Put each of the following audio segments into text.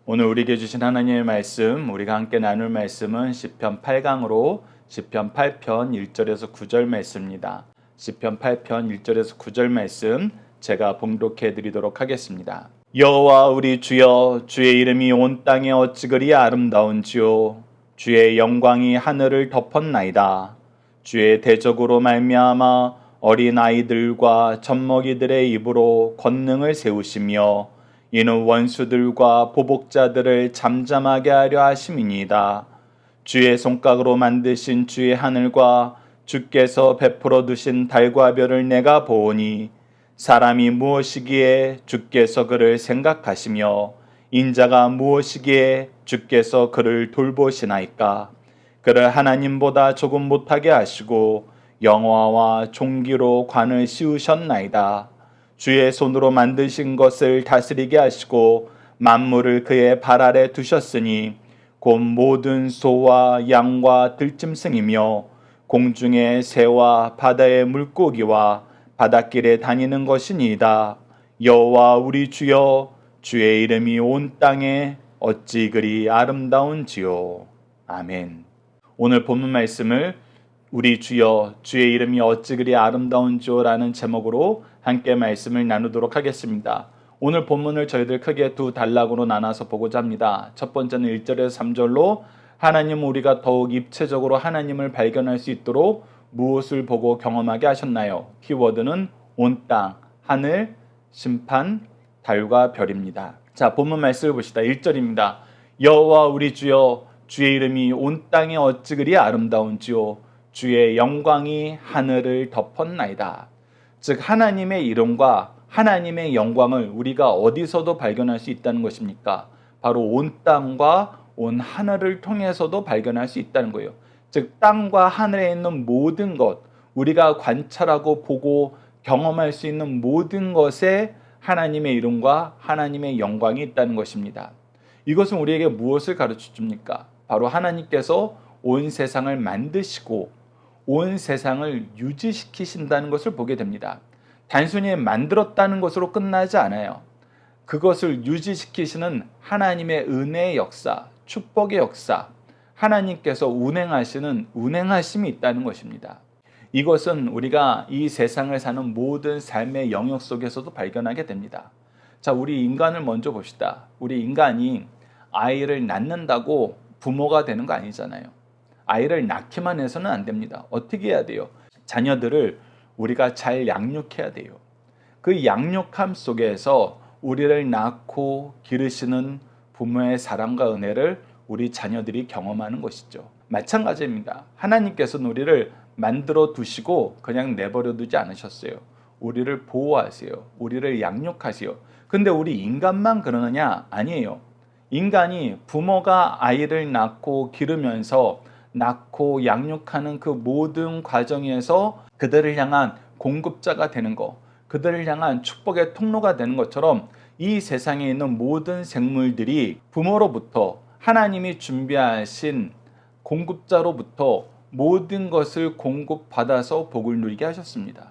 오늘 우리에게 주신 하나님의 말씀, 우리가 함께 나눌 말씀은 시편 8강으로 시편 8편 1절에서 9절 말씀입니다. 시편 8편 1절에서 9절 말씀 제가 봉독해 드리도록 하겠습니다. 여호와 우리 주여, 주의 이름이 온 땅에 어찌 그리 아름다운지요. 주의 영광이 하늘을 덮었나이다. 주의 대적으로 말미암아 어린 아이들과 젖먹이들의 입으로 권능을 세우시며 이는 원수들과 보복자들을 잠잠하게 하려 하심이니이다. 주의 손각으로 만드신 주의 하늘과 주께서 베풀어 두신 달과 별을 내가 보오니 사람이 무엇이기에 주께서 그를 생각하시며 인자가 무엇이기에 주께서 그를 돌보시나이까. 그를 하나님보다 조금 못하게 하시고 영화와 종기로 관을 씌우셨나이다. 주의 손으로 만드신 것을 다스리게 하시고 만물을 그의 발 아래 두셨으니 곧 모든 소와 양과 들짐승이며 공중의 새와 바다의 물고기와 바닷길에 다니는 것이니이다. 여호와 우리 주여, 주의 이름이 온 땅에 어찌 그리 아름다운지요. 아멘. 오늘 본문 말씀을 우리 주여, 주의 이름이 어찌 그리 아름다운지요 라는 제목으로 함께 말씀을 나누도록 하겠습니다. 오늘 본문을 저희들 크게 두 단락으로 나눠서 보고자 합니다. 첫 번째는 1절에서 3절로 하나님 우리가 더욱 입체적으로 하나님을 발견할 수 있도록 무엇을 보고 경험하게 하셨나요? 키워드는 온 땅, 하늘, 심판, 달과 별입니다. 자, 본문 말씀을 보시다. 1절입니다. 여호와 우리 주여, 주의 이름이 온 땅에 어찌 그리 아름다운지요. 주의 영광이 하늘을 덮었나이다. 즉 하나님의 이름과 하나님의 영광을 우리가 어디서도 발견할 수 있다는 것입니까? 바로 온 땅과 온 하늘을 통해서도 발견할 수 있다는 거예요. 즉 땅과 하늘에 있는 모든 것, 우리가 관찰하고 보고 경험할 수 있는 모든 것에 하나님의 이름과 하나님의 영광이 있다는 것입니다. 이것은 우리에게 무엇을 가르쳐 줍니까? 바로 하나님께서 온 세상을 만드시고 온 세상을 유지시키신다는 것을 보게 됩니다. 단순히 만들었다는 것으로 끝나지 않아요. 그것을 유지시키시는 하나님의 은혜의 역사, 축복의 역사, 하나님께서 운행하시는 운행하심이 있다는 것입니다. 이것은 우리가 이 세상을 사는 모든 삶의 영역 속에서도 발견하게 됩니다. 자, 우리 인간을 먼저 봅시다. 우리 인간이 아이를 낳는다고 부모가 되는 거 아니잖아요. 아이를 낳기만 해서는 안 됩니다. 어떻게 해야 돼요? 자녀들을 우리가 잘 양육해야 돼요. 그 양육함 속에서 우리를 낳고 기르시는 부모의 사랑과 은혜를 우리 자녀들이 경험하는 것이죠. 마찬가지입니다. 하나님께서는 우리를 만들어 두시고 그냥 내버려 두지 않으셨어요. 우리를 보호하세요. 우리를 양육하세요. 근데 우리 인간만 그러느냐? 아니에요. 인간이 부모가 아이를 낳고 기르면서 낳고 양육하는 그 모든 과정에서 그들을 향한 공급자가 되는 것, 그들을 향한 축복의 통로가 되는 것처럼 이 세상에 있는 모든 생물들이 부모로부터 하나님이 준비하신 공급자로부터 모든 것을 공급받아서 복을 누리게 하셨습니다.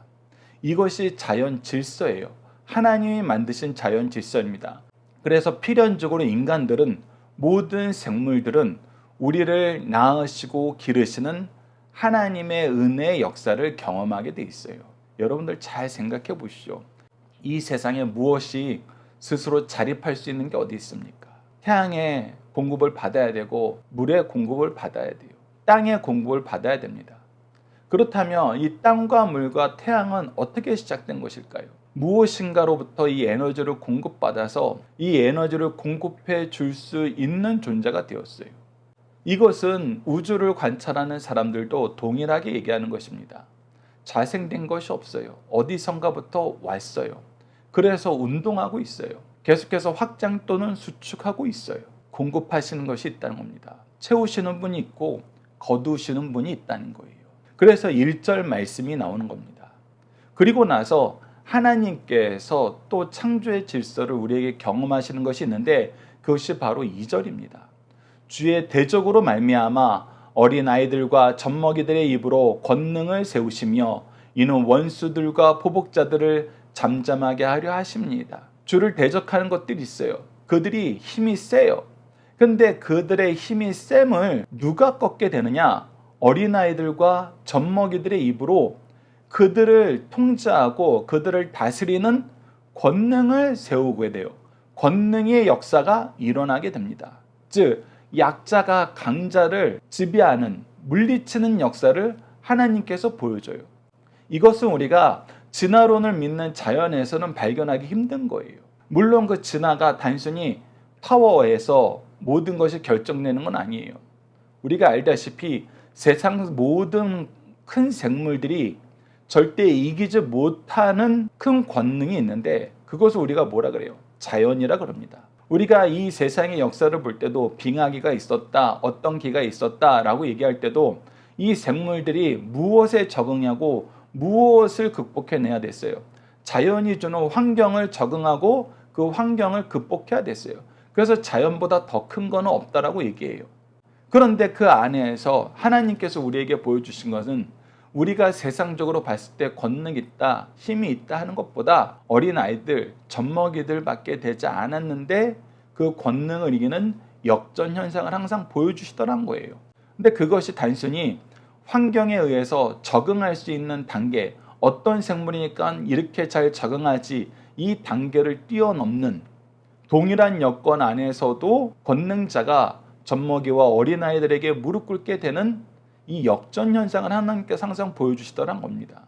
이것이 자연 질서예요. 하나님이 만드신 자연 질서입니다. 그래서 필연적으로 인간들은, 모든 생물들은 우리를 낳으시고 기르시는 하나님의 은혜의 역사를 경험하게 돼 있어요. 여러분들 잘 생각해 보시죠. 이 세상에 무엇이 스스로 자립할 수 있는 게 어디 있습니까? 태양의 공급을 받아야 되고 물의 공급을 받아야 돼요. 땅의 공급을 받아야 됩니다. 그렇다면 이 땅과 물과 태양은 어떻게 시작된 것일까요? 무엇인가로부터 이 에너지를 공급받아서 이 에너지를 공급해 줄 수 있는 존재가 되었어요. 이것은 우주를 관찰하는 사람들도 동일하게 얘기하는 것입니다. 자생된 것이 없어요. 어디선가부터 왔어요. 그래서 운동하고 있어요. 계속해서 확장 또는 수축하고 있어요. 공급하시는 것이 있다는 겁니다. 채우시는 분이 있고 거두시는 분이 있다는 거예요. 그래서 1절 말씀이 나오는 겁니다. 그리고 나서 하나님께서 또 창조의 질서를 우리에게 경험하시는 것이 있는데 그것이 바로 2절입니다. 주의 대적으로 말미암아 어린 아이들과 젖먹이들의 입으로 권능을 세우시며 이는 원수들과 보복자들을 잠잠하게 하려 하십니다. 주를 대적하는 것들이 있어요. 그들이 힘이 세요. 근데 그들의 힘이 셈을 누가 꺾게 되느냐? 어린아이들과 젖먹이들의 입으로 그들을 통제하고 그들을 다스리는 권능을 세우게 돼요. 권능의 역사가 일어나게 됩니다. 즉 약자가 강자를 지배하는, 물리치는 역사를 하나님께서 보여줘요. 이것은 우리가 진화론을 믿는 자연에서는 발견하기 힘든 거예요. 물론 그 진화가 단순히 파워에서 모든 것이 결정되는 건 아니에요. 우리가 알다시피 세상 모든 큰 생물들이 절대 이기지 못하는 큰 권능이 있는데 그것을 우리가 뭐라 그래요? 자연이라 그럽니다. 우리가 이 세상의 역사를 볼 때도 빙하기가 있었다, 어떤 기가 있었다라고 얘기할 때도 이 생물들이 무엇에 적응하고 무엇을 극복해내야 됐어요. 자연이 주는 환경을 적응하고 그 환경을 극복해야 됐어요. 그래서 자연보다 더 큰 거는 없다라고 얘기해요. 그런데 그 안에서 하나님께서 우리에게 보여주신 것은 우리가 세상적으로 봤을 때 권능이 있다, 힘이 있다 하는 것보다 어린아이들, 젖먹이들 밖에 되지 않았는데 그 권능을 이기는 역전 현상을 항상 보여주시더란 거예요. 근데 그것이 단순히 환경에 의해서 적응할 수 있는 단계, 어떤 생물이니까 이렇게 잘 적응하지, 이 단계를 뛰어넘는 동일한 여건 안에서도 권능자가 젖먹이와 어린아이들에게 무릎 꿇게 되는 이 역전 현상을 하나님께서 항상 보여주시더란 겁니다.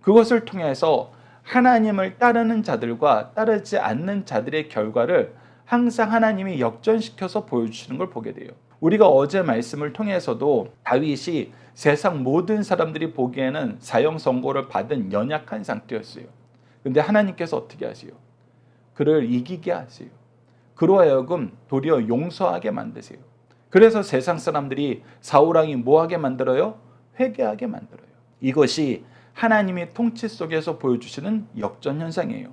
그것을 통해서 하나님을 따르는 자들과 따르지 않는 자들의 결과를 항상 하나님이 역전시켜서 보여주시는 걸 보게 돼요. 우리가 어제 말씀을 통해서도 다윗이 세상 모든 사람들이 보기에는 사형 선고를 받은 연약한 상태였어요. 근데 하나님께서 어떻게 하세요? 그를 이기게 하세요. 그로 하여금 도리어 용서하게 만드세요. 그래서 세상 사람들이 사울왕이 뭐하게 만들어요? 회개하게 만들어요. 이것이 하나님의 통치 속에서 보여주시는 역전 현상이에요.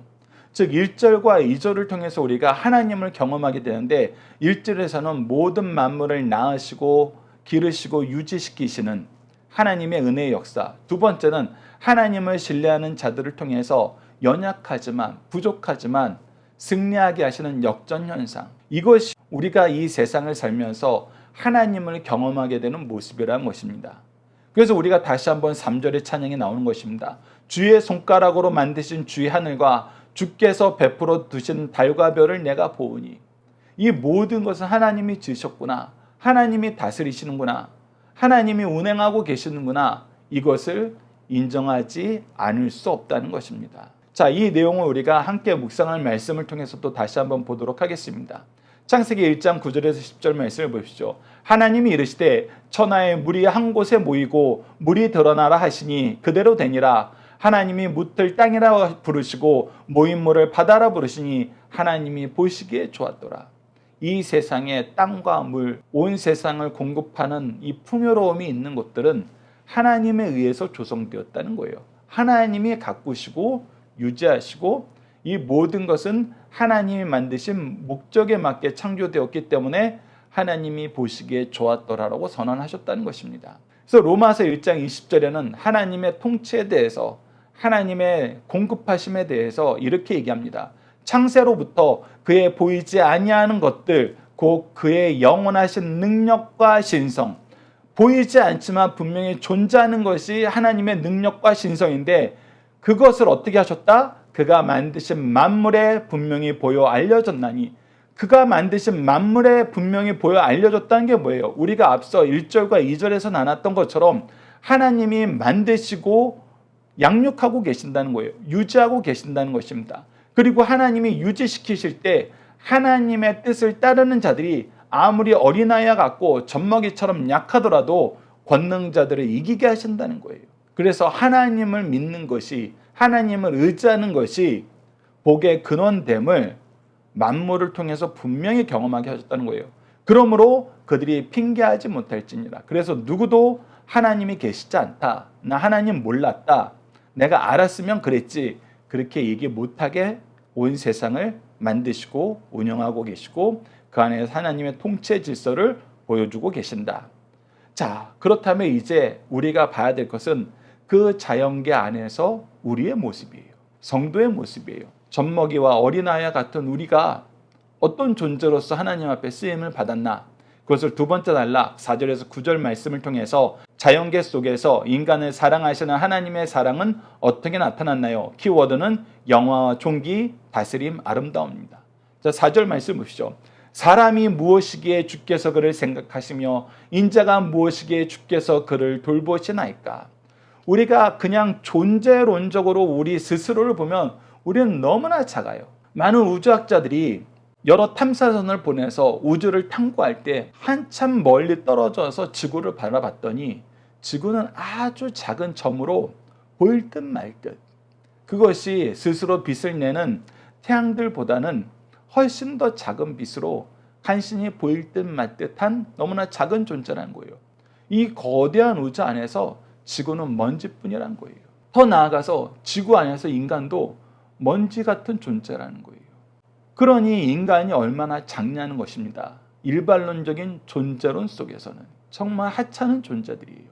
즉 1절과 2절을 통해서 우리가 하나님을 경험하게 되는데 1절에서는 모든 만물을 낳으시고 기르시고 유지시키시는 하나님의 은혜의 역사, 두 번째는 하나님을 신뢰하는 자들을 통해서 연약하지만 부족하지만 승리하게 하시는 역전 현상, 이것이 우리가 이 세상을 살면서 하나님을 경험하게 되는 모습이라는 것입니다. 그래서 우리가 다시 한번 3절의 찬양이 나오는 것입니다. 주의 손가락으로 만드신 주의 하늘과 주께서 베풀어 두신 달과 별을 내가 보으니, 이 모든 것은 하나님이 지으셨구나, 하나님이 다스리시는구나, 하나님이 운행하고 계시는구나, 이것을 인정하지 않을 수 없다는 것입니다. 자, 이 내용을 우리가 함께 묵상할 말씀을 통해서 또 다시 한번 보도록 하겠습니다. 창세기 1장 9절에서 10절 말씀을 보십시오. 하나님이 이르시되 천하의 물이 한 곳에 모이고 물이 드러나라 하시니 그대로 되니라. 하나님이 묻을 땅이라 부르시고 모인 물을 바다라 부르시니 하나님이 보시기에 좋았더라. 이 세상에 땅과 물, 온 세상을 공급하는 이 풍요로움이 있는 곳들은 하나님에 의해서 조성되었다는 거예요. 하나님이 가꾸시고 유지하시고 이 모든 것은 하나님이 만드신 목적에 맞게 창조되었기 때문에 하나님이 보시기에 좋았더라라고 선언하셨다는 것입니다. 그래서 로마서 1장 20절에는 하나님의 통치에 대해서, 하나님의 공급하심에 대해서 이렇게 얘기합니다. 창세로부터 그의 보이지 아니하는 것들, 곧 그의 영원하신 능력과 신성, 보이지 않지만 분명히 존재하는 것이 하나님의 능력과 신성인데 그것을 어떻게 하셨다? 그가 만드신 만물에 분명히 보여 알려졌나니. 그가 만드신 만물에 분명히 보여 알려졌다는 게 뭐예요? 우리가 앞서 1절과 2절에서 나눴던 것처럼 하나님이 만드시고 양육하고 계신다는 거예요. 유지하고 계신다는 것입니다. 그리고 하나님이 유지시키실 때 하나님의 뜻을 따르는 자들이 아무리 어린아이와 같고 젖먹이처럼 약하더라도 권능자들을 이기게 하신다는 거예요. 그래서 하나님을 믿는 것이, 하나님을 의지하는 것이 복의 근원됨을 만물을 통해서 분명히 경험하게 하셨다는 거예요. 그러므로 그들이 핑계하지 못할지니라. 그래서 누구도 하나님이 계시지 않다, 나 하나님 몰랐다, 내가 알았으면 그랬지, 그렇게 얘기 못하게 온 세상을 만드시고 운영하고 계시고 그 안에서 하나님의 통치 질서를 보여주고 계신다. 자, 그렇다면 이제 우리가 봐야 될 것은 그 자연계 안에서 우리의 모습이에요. 성도의 모습이에요. 젖먹이와 어린아이와 같은 우리가 어떤 존재로서 하나님 앞에 쓰임을 받았나? 그것을 두 번째 단락 4절에서 9절 말씀을 통해서 자연계 속에서 인간을 사랑하시는 하나님의 사랑은 어떻게 나타났나요? 키워드는 영화와 존귀, 다스림, 아름다움입니다. 자, 4절 말씀 보시죠. 사람이 무엇이기에 주께서 그를 생각하시며 인자가 무엇이기에 주께서 그를 돌보시나이까. 우리가 그냥 존재론적으로 우리 스스로를 보면 우리는 너무나 작아요. 많은 우주학자들이 여러 탐사선을 보내서 우주를 탐구할 때 한참 멀리 떨어져서 지구를 바라봤더니 지구는 아주 작은 점으로 보일 듯 말 듯. 그것이 스스로 빛을 내는 태양들보다는 훨씬 더 작은 빛으로 간신히 보일 듯 말 듯한 너무나 작은 존재라는 거예요. 이 거대한 우주 안에서 지구는 먼지뿐이라는 거예요. 더 나아가서 지구 안에서 인간도 먼지 같은 존재라는 거예요. 그러니 인간이 얼마나 작냐는 것입니다. 일반론적인 존재론 속에서는 정말 하찮은 존재들이에요.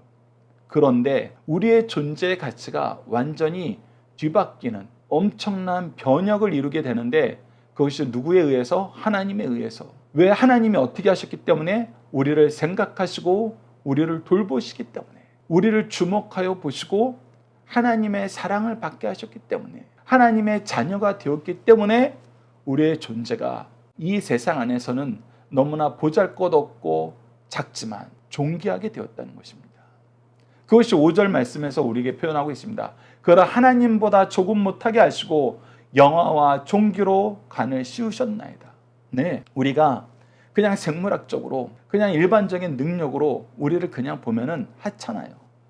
그런데 우리의 존재의 가치가 완전히 뒤바뀌는 엄청난 변혁을 이루게 되는데 그것이 누구에 의해서? 하나님에 의해서. 왜? 하나님이 어떻게 하셨기 때문에? 우리를 생각하시고 우리를 돌보시기 때문에, 우리를 주목하여 보시고 하나님의 사랑을 받게 하셨기 때문에, 하나님의 자녀가 되었기 때문에 우리의 존재가 이 세상 안에서는 너무나 보잘것없고 작지만 존귀하게 되었다는 것입니다. 그것이 5절 말씀에서 우리에게 표현하고 있습니다. 그러나 하나님보다 조금 못하게 하시고 영화와 존귀로 간을 씌우셨나이다. 네, 우리가 그냥 생물학적으로 그냥 일반적인 능력으로 우리를 그냥 보면은 하찮아요.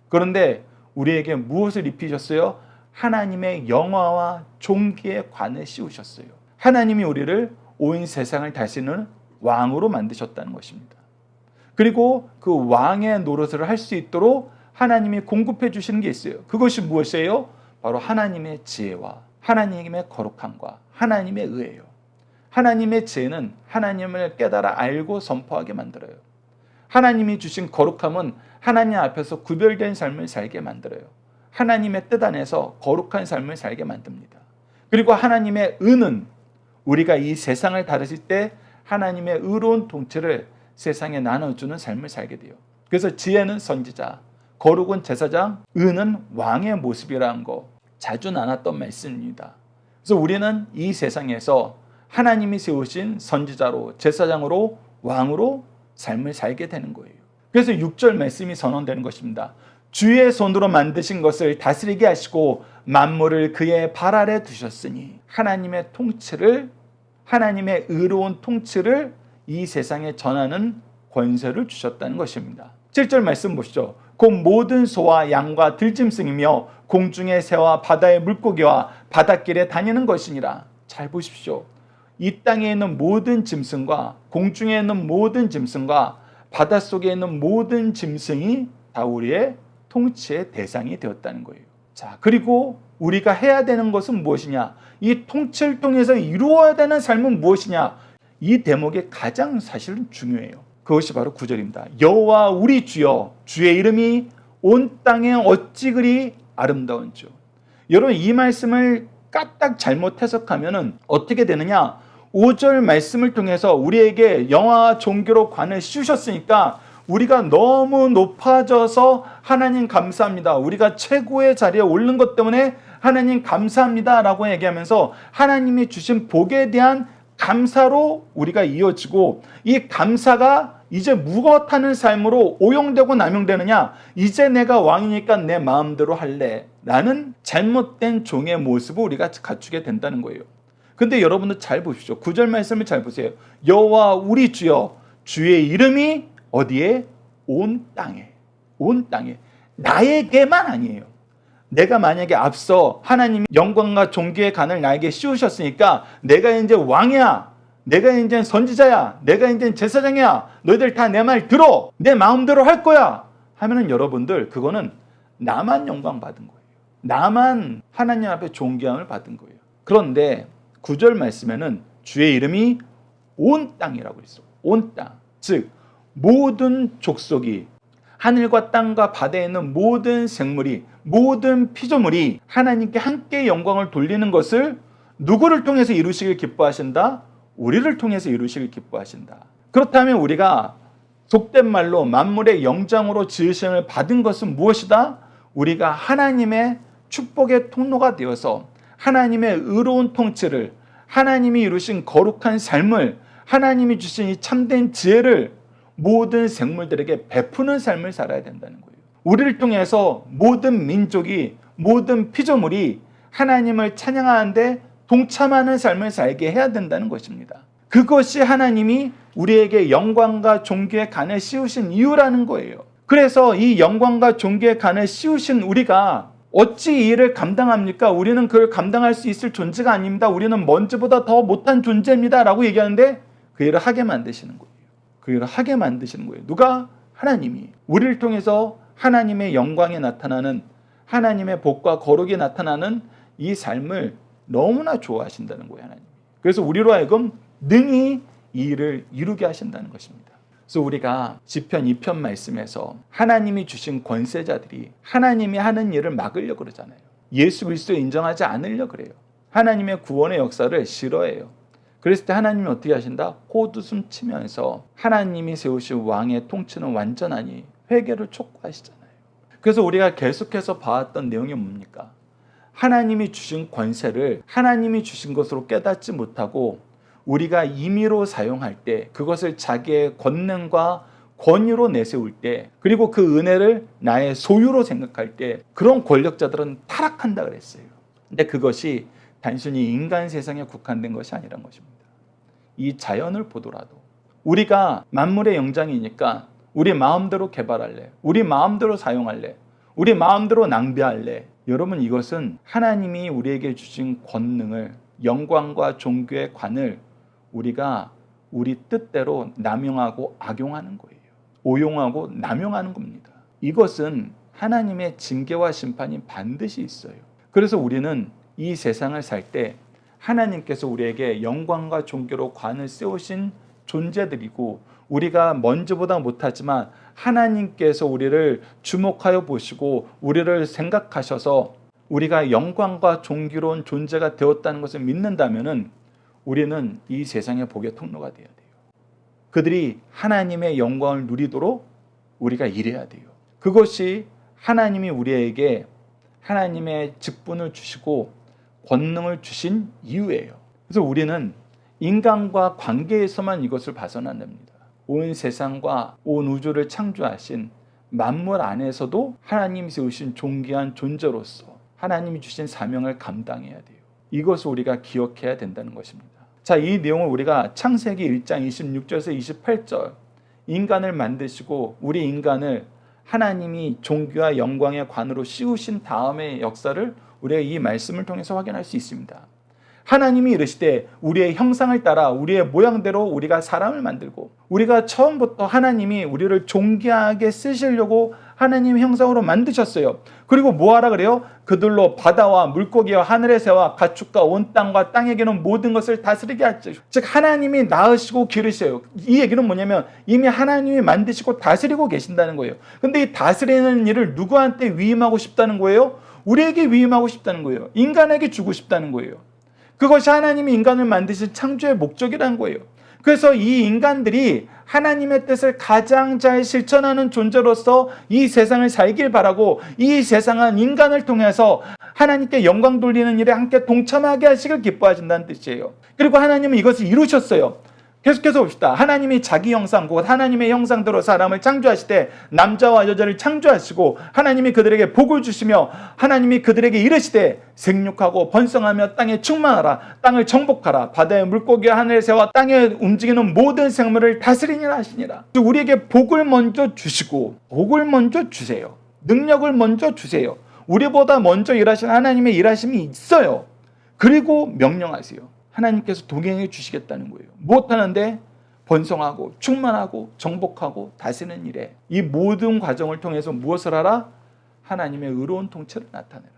그런데 우리에게 무엇을 입히셨어요? 하나님의 영화와 존귀의 관을 씌우셨어요. 하나님이 우리를 온 세상을 다스리는 왕으로 만드셨다는 것입니다. 그리고 그 왕의 노릇을 할 수 있도록 하나님이 공급해 주시는 게 있어요. 그것이 무엇이에요? 바로 하나님의 지혜와 하나님의 거룩함과 하나님의 의예요. 하나님의 지혜는 하나님을 깨달아 알고 선포하게 만들어요. 하나님이 주신 거룩함은 하나님 앞에서 구별된 삶을 살게 만들어요. 하나님의 뜻 안에서 거룩한 삶을 살게 만듭니다. 그리고 하나님의 의는 우리가 이 세상을 다루실 때 하나님의 의로운 통치를 세상에 나눠주는 삶을 살게 돼요. 그래서 지혜는 선지자, 거룩은 제사장, 의는 왕의 모습이라는 거 자주 나눴던 말씀입니다. 그래서 우리는 이 세상에서 하나님이 세우신 선지자로, 제사장으로, 왕으로 삶을 살게 되는 거예요. 그래서 6절 말씀이 선언되는 것입니다. 주의 손으로 만드신 것을 다스리게 하시고 만물을 그의 발 아래 두셨으니 하나님의 통치를, 하나님의 의로운 통치를 이 세상에 전하는 권세를 주셨다는 것입니다. 7절 말씀 보시죠. 곧 모든 소와 양과 들짐승이며 공중의 새와 바다의 물고기와 바닷길에 다니는 것이니라. 잘 보십시오. 이 땅에 있는 모든 짐승과 공중에 있는 모든 짐승과 바닷속에 있는 모든 짐승이 다 우리의 통치의 대상이 되었다는 거예요. 자, 그리고 우리가 해야 되는 것은 무엇이냐? 이 통치를 통해서 이루어야 되는 삶은 무엇이냐? 이 대목이 가장 사실은 중요해요. 그것이 바로 9절입니다. 여호와 우리 주여, 주의 이름이 온 땅에 어찌 그리 아름다운지요. 여러분, 이 말씀을 까딱 잘못 해석하면 어떻게 되느냐? 5절 말씀을 통해서 우리에게 영화와 종교로 관을 씌우셨으니까 우리가 너무 높아져서 하나님 감사합니다, 우리가 최고의 자리에 오른 것 때문에 하나님 감사합니다 라고 얘기하면서 하나님이 주신 복에 대한 감사로 우리가 이어지고, 이 감사가 이제 무엇하는 삶으로 오용되고 남용되느냐? 이제 내가 왕이니까 내 마음대로 할래 라는 잘못된 종의 모습을 우리가 갖추게 된다는 거예요. 근데 여러분들 잘 보십시오. 9절 말씀을 잘 보세요. 여호와 우리 주여, 주의 이름이 어디에? 온 땅에. 온 땅에. 나에게만 아니에요. 내가 만약에 앞서 하나님이 영광과 존귀의 간을 나에게 씌우셨으니까 내가 이제 왕이야, 내가 이제 선지자야, 내가 이제 제사장이야, 너희들 다 내 말 들어, 내 마음대로 할 거야 하면은 여러분들 그거는 나만 영광 받은 거예요. 나만 하나님 앞에 존귀함을 받은 거예요. 그런데 9절 말씀에는 주의 이름이 온 땅이라고 했어. 온 땅. 즉 모든 족속이, 하늘과 땅과 바다에 있는 모든 생물이, 모든 피조물이 하나님께 함께 영광을 돌리는 것을 누구를 통해서 이루시길 기뻐하신다? 우리를 통해서 이루시길 기뻐하신다. 그렇다면 우리가 속된 말로 만물의 영장으로 지으심을 받은 것은 무엇이다? 우리가 하나님의 축복의 통로가 되어서 하나님의 의로운 통치를, 하나님이 이루신 거룩한 삶을, 하나님이 주신 이 참된 지혜를 모든 생물들에게 베푸는 삶을 살아야 된다는 거예요. 우리를 통해서 모든 민족이, 모든 피조물이 하나님을 찬양하는데 동참하는 삶을 살게 해야 된다는 것입니다. 그것이 하나님이 우리에게 영광과 존귀의 간을 씌우신 이유라는 거예요. 그래서 이 영광과 존귀의 간을 씌우신 우리가 어찌 이 일을 감당합니까? 우리는 그걸 감당할 수 있을 존재가 아닙니다. 우리는 먼지보다 더 못한 존재입니다 라고 얘기하는데 그 일을 하게 만드시는 거예요. 그 일을 하게 만드시는 거예요. 누가? 하나님이. 우리를 통해서 하나님의 영광이 나타나는, 하나님의 복과 거룩이 나타나는 이 삶을 너무나 좋아하신다는 거예요, 하나님. 그래서 우리로 하여금 능히 이 일을 이루게 하신다는 것입니다. 그래서 우리가 시편 2편 말씀에서 하나님이 주신 권세자들이 하나님이 하는 일을 막으려고 그러잖아요. 예수 그리스도를 인정하지 않으려고 그래요. 하나님의 구원의 역사를 싫어해요. 그랬을 때 하나님이 어떻게 하신다? 호두숨 치면서 하나님이 세우신 왕의 통치는 완전하니 회개를 촉구하시잖아요. 그래서 우리가 계속해서 봐왔던 내용이 뭡니까? 하나님이 주신 권세를 하나님이 주신 것으로 깨닫지 못하고 우리가 임의로 사용할 때, 그것을 자기의 권능과 권위로 내세울 때, 그리고 그 은혜를 나의 소유로 생각할 때 그런 권력자들은 타락한다 그랬어요. 근데 그것이 단순히 인간 세상에 국한된 것이 아니란 것입니다. 이 자연을 보더라도 우리가 만물의 영장이니까 우리 마음대로 개발할래, 우리 마음대로 사용할래, 우리 마음대로 낭비할래. 여러분, 이것은 하나님이 우리에게 주신 권능을, 영광과 존귀의 관을 우리가 우리 뜻대로 남용하고 악용하는 거예요. 오용하고 남용하는 겁니다. 이것은 하나님의 징계와 심판이 반드시 있어요. 그래서 우리는 이 세상을 살 때 하나님께서 우리에게 영광과 존귀로 관을 세우신 존재들이고, 우리가 먼지보다 못하지만 하나님께서 우리를 주목하여 보시고 우리를 생각하셔서 우리가 영광과 존귀로운 존재가 되었다는 것을 믿는다면 우리는 이 세상의 복의 통로가 되어야 돼요. 그들이 하나님의 영광을 누리도록 우리가 일해야 돼요. 그것이 하나님이 우리에게 하나님의 직분을 주시고 권능을 주신 이유예요. 그래서 우리는 인간과 관계에서만 이것을 봐서는 안 됩니다. 온 세상과 온 우주를 창조하신 만물 안에서도 하나님이 세우신 존귀한 존재로서 하나님이 주신 사명을 감당해야 돼요. 이것을 우리가 기억해야 된다는 것입니다. 자, 이 내용을 우리가 창세기 1장 26절에서 28절, 인간을 만드시고 우리 인간을 하나님이 존귀와 영광의 관으로 씌우신 다음의 역사를 우리가 이 말씀을 통해서 확인할 수 있습니다. 하나님이 이르시되 우리의 형상을 따라 우리의 모양대로 우리가 사람을 만들고, 우리가 처음부터 하나님이 우리를 존귀하게 쓰시려고 하나님의 형상으로 만드셨어요. 그리고 뭐하라 그래요? 그들로 바다와 물고기와 하늘의 새와 가축과 온 땅과 땅에 기는 모든 것을 다스리게 하죠. 즉 하나님이 낳으시고 기르셔요. 이 얘기는 뭐냐면 이미 하나님이 만드시고 다스리고 계신다는 거예요. 근데 이 다스리는 일을 누구한테 위임하고 싶다는 거예요? 우리에게 위임하고 싶다는 거예요. 인간에게 주고 싶다는 거예요. 그것이 하나님이 인간을 만드신 창조의 목적이라는 거예요. 그래서 이 인간들이 하나님의 뜻을 가장 잘 실천하는 존재로서 이 세상을 살길 바라고, 이 세상은 인간을 통해서 하나님께 영광 돌리는 일에 함께 동참하게 하시길 기뻐하신다는 뜻이에요. 그리고 하나님은 이것을 이루셨어요. 계속해서 봅시다. 하나님이 자기 형상, 곧 하나님의 형상대로 사람을 창조하실 때 남자와 여자를 창조하시고 하나님이 그들에게 복을 주시며 하나님이 그들에게 이르시되 생육하고 번성하며 땅에 충만하라, 땅을 정복하라, 바다의 물고기와 하늘의 새와 땅에 움직이는 모든 생물을 다스리니라 하시니라. 우리에게 복을 먼저 주시고, 복을 먼저 주세요. 능력을 먼저 주세요. 우리보다 먼저 일하신 하나님의 일하심이 있어요. 그리고 명령하세요. 하나님께서 동행해 주시겠다는 거예요. 못하는데 번성하고 충만하고 정복하고 다스리는 일에, 이 모든 과정을 통해서 무엇을 하라? 하나님의 의로운 통치를 나타내라.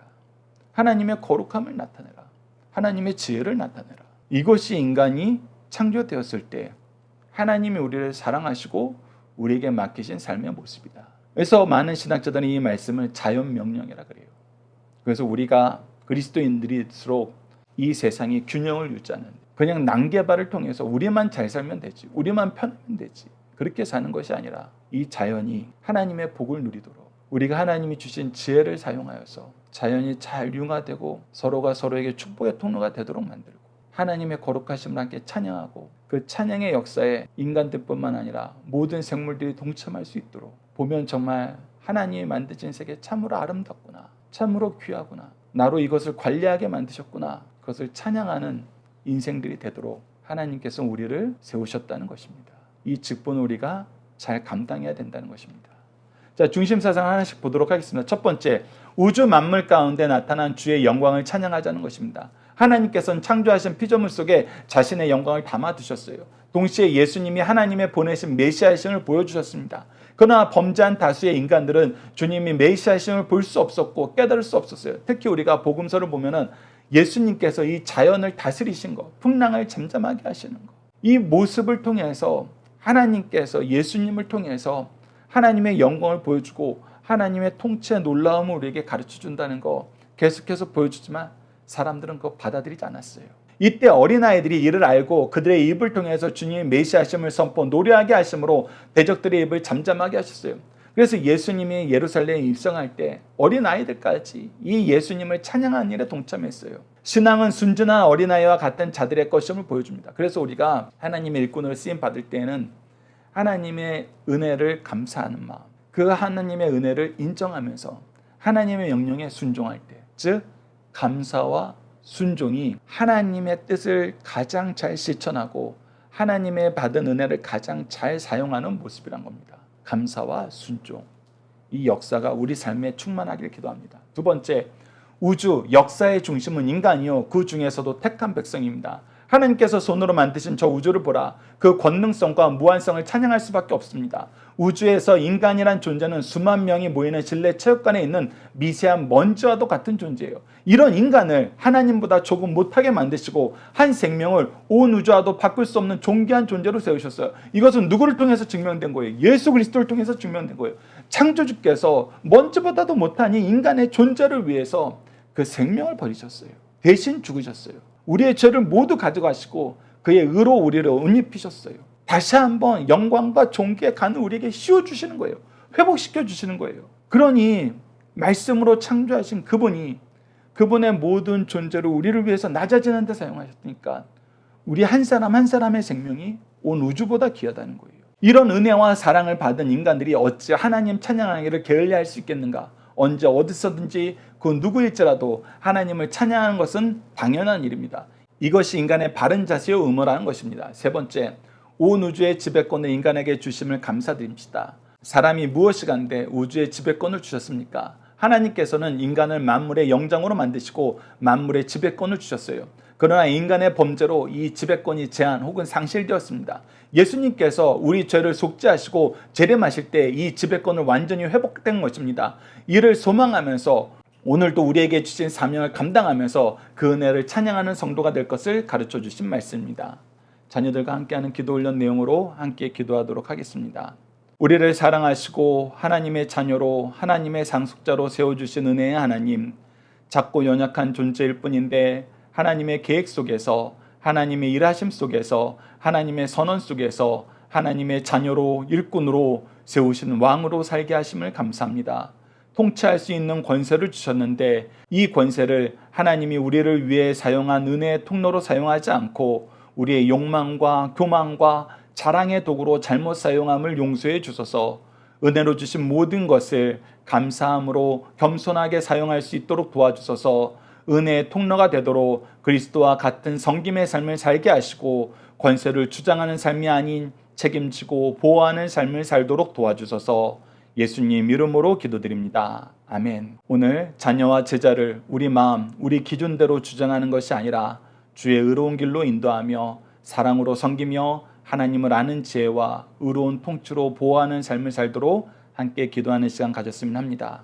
하나님의 거룩함을 나타내라. 하나님의 지혜를 나타내라. 이것이 인간이 창조되었을 때 하나님이 우리를 사랑하시고 우리에게 맡기신 삶의 모습이다. 그래서 많은 신학자들은 이 말씀을 자연명령이라 그래요. 그래서 우리가 그리스도인들일수록 이 세상이 균형을 유지하는, 그냥 난개발을 통해서 우리만 잘 살면 되지, 우리만 편하면 되지, 그렇게 사는 것이 아니라 이 자연이 하나님의 복을 누리도록 우리가 하나님이 주신 지혜를 사용하여서 자연이 잘 융화되고 서로가 서로에게 축복의 통로가 되도록 만들고 하나님의 거룩하심을 함께 찬양하고 그 찬양의 역사에 인간들뿐만 아니라 모든 생물들이 동참할 수 있도록 보면 정말 하나님이 만드신 세계 참으로 아름답구나, 참으로 귀하구나, 나로 이것을 관리하게 만드셨구나, 그것을 찬양하는 인생들이 되도록 하나님께서 우리를 세우셨다는 것입니다. 이 직분을 우리가 잘 감당해야 된다는 것입니다. 자, 중심사상 하나씩 보도록 하겠습니다. 첫 번째, 우주 만물 가운데 나타난 주의 영광을 찬양하자는 것입니다. 하나님께서는 창조하신 피조물 속에 자신의 영광을 담아두셨어요. 동시에 예수님이 하나님의 보내신 메시아이심을 보여주셨습니다. 그러나 범죄한 다수의 인간들은 주님이 메시아이심을 볼 수 없었고 깨달을 수 없었어요. 특히 우리가 복음서를 보면은 예수님께서 이 자연을 다스리신 것, 풍랑을 잠잠하게 하시는 것, 이 모습을 통해서 하나님께서 예수님을 통해서 하나님의 영광을 보여주고 하나님의 통치의 놀라움을 우리에게 가르쳐준다는 거 계속해서 보여주지만 사람들은 그거 받아들이지 않았어요. 이때 어린아이들이 이를 알고 그들의 입을 통해서 주님의 메시아심을 선포 노래하게 하심으로 대적들의 입을 잠잠하게 하셨어요. 그래서 예수님이 예루살렘에 입성할 때 어린아이들까지 이 예수님을 찬양하는 일에 동참했어요. 신앙은 순전한 어린아이와 같은 자들의 것임을 보여줍니다. 그래서 우리가 하나님의 일꾼으로 쓰임받을 때에는 하나님의 은혜를 감사하는 마음, 그 하나님의 은혜를 인정하면서 하나님의 명령에 순종할 때, 즉 감사와 순종이 하나님의 뜻을 가장 잘 실천하고 하나님의 받은 은혜를 가장 잘 사용하는 모습이란 겁니다. 감사와 순종, 이 역사가 우리 삶에 충만하길 기도합니다. 두 번째, 우주 역사의 중심은 인간이요 그 중에서도 택한 백성입니다. 하나님께서 손으로 만드신 저 우주를 보라. 그 권능성과 무한성을 찬양할 수밖에 없습니다. 우주에서 인간이란 존재는 수만 명이 모이는 실내 체육관에 있는 미세한 먼지와도 같은 존재예요. 이런 인간을 하나님보다 조금 못하게 만드시고 한 생명을 온 우주와도 바꿀 수 없는 존귀한 존재로 세우셨어요. 이것은 누구를 통해서 증명된 거예요? 예수 그리스도를 통해서 증명된 거예요. 창조주께서 먼지보다도 못한 이 인간의 존재를 위해서 그 생명을 버리셨어요. 대신 죽으셨어요. 우리의 죄를 모두 가져가시고 그의 의로 우리를 옷 입히셨어요. 다시 한번 영광과 존귀의 간을 우리에게 씌워주시는 거예요. 회복시켜 주시는 거예요. 그러니 말씀으로 창조하신 그분이 그분의 모든 존재로 우리를 위해서 낮아지는 데 사용하셨으니까 우리 한 사람 한 사람의 생명이 온 우주보다 귀하다는 거예요. 이런 은혜와 사랑을 받은 인간들이 어찌 하나님 찬양하기를 게을리할 수 있겠는가? 언제 어디서든지 그 누구일지라도 하나님을 찬양하는 것은 당연한 일입니다. 이것이 인간의 바른 자세요 의무라는 것입니다. 세 번째, 온 우주의 지배권을 인간에게 주심을 감사드립시다. 사람이 무엇이 간데 우주의 지배권을 주셨습니까? 하나님께서는 인간을 만물의 영장으로 만드시고 만물의 지배권을 주셨어요. 그러나 인간의 범죄로 이 지배권이 제한 혹은 상실되었습니다. 예수님께서 우리 죄를 속죄하시고 재림하실 때 이 지배권을 완전히 회복된 것입니다. 이를 소망하면서 오늘도 우리에게 주신 사명을 감당하면서 그 은혜를 찬양하는 성도가 될 것을 가르쳐 주신 말씀입니다. 자녀들과 함께하는 기도 훈련 내용으로 함께 기도하도록 하겠습니다. 우리를 사랑하시고 하나님의 자녀로 하나님의 상속자로 세워주신 은혜의 하나님, 작고 연약한 존재일 뿐인데 하나님의 계획 속에서 하나님의 일하심 속에서 하나님의 선언 속에서 하나님의 자녀로 일꾼으로 세우신 왕으로 살게 하심을 감사합니다. 통치할 수 있는 권세를 주셨는데 이 권세를 하나님이 우리를 위해 사용한 은혜의 통로로 사용하지 않고 우리의 욕망과 교만과 자랑의 도구로 잘못 사용함을 용서해 주소서. 은혜로 주신 모든 것을 감사함으로 겸손하게 사용할 수 있도록 도와주소서. 은혜의 통로가 되도록 그리스도와 같은 섬김의 삶을 살게 하시고 권세를 주장하는 삶이 아닌 책임지고 보호하는 삶을 살도록 도와주소서. 예수님 이름으로 기도드립니다. 아멘. 오늘 자녀와 제자를 우리 마음, 우리 기준대로 주장하는 것이 아니라 주의 의로운 길로 인도하며 사랑으로 섬기며 하나님을 아는 지혜와 의로운 통치로 보호하는 삶을 살도록 함께 기도하는 시간 가졌으면 합니다.